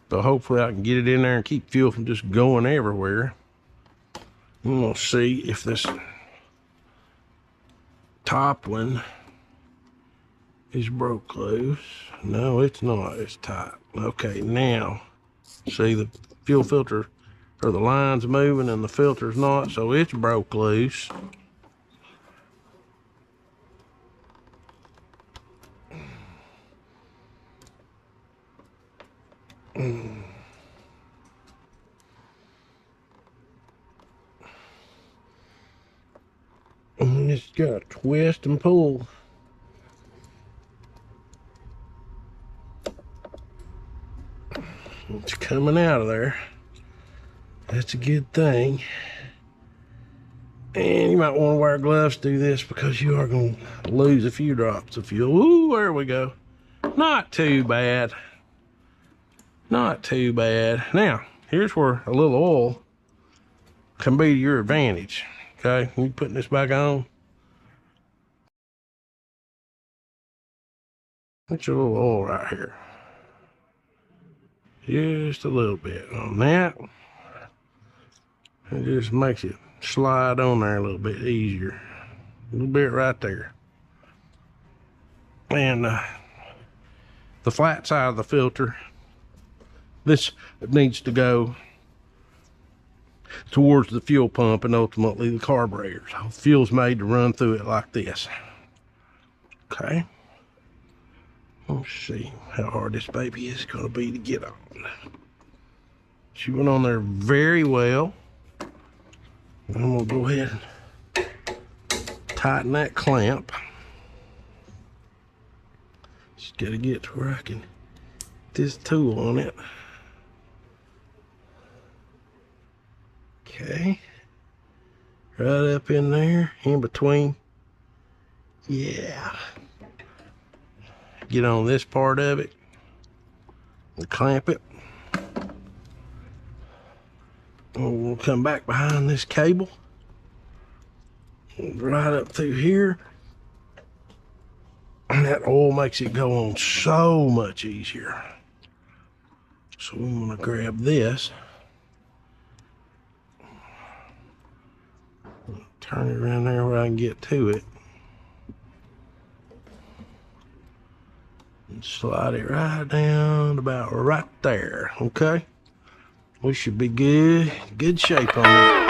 but hopefully I can get it in there and keep fuel from just going everywhere. I'm gonna see if this top one is broke loose. No, it's not. It's tight. Okay, now see the fuel filter or the line's moving and the filter's not, so it's broke loose. And it's got to twist and pull. It's coming out of there. That's a good thing. And you might want to wear gloves to do this because you are going to lose a few drops of fuel. Ooh, there we go. Not too bad. Not too bad. Now, here's where a little oil can be to your advantage. Okay, you putting this back on. Put your little oil right here. Just a little bit on that. It just makes it slide on there a little bit easier. A little bit right there. And the flat side of the filter, this needs to go towards the fuel pump and ultimately the carburetor. So the fuel's made to run through it like this. Okay. Let's see how hard this baby is going to be to get on. She went on there very well. I'm going to go ahead and tighten that clamp. Just got to get to where I can get this tool on it. Okay. Right up in there, in between. Yeah. Get on this part of it and clamp it. And we'll come back behind this cable right up through here, and that oil makes it go on so much easier. So we want to grab this, turn it around there where I can get to it. And slide it right down about right there. Okay, we should be good shape on it.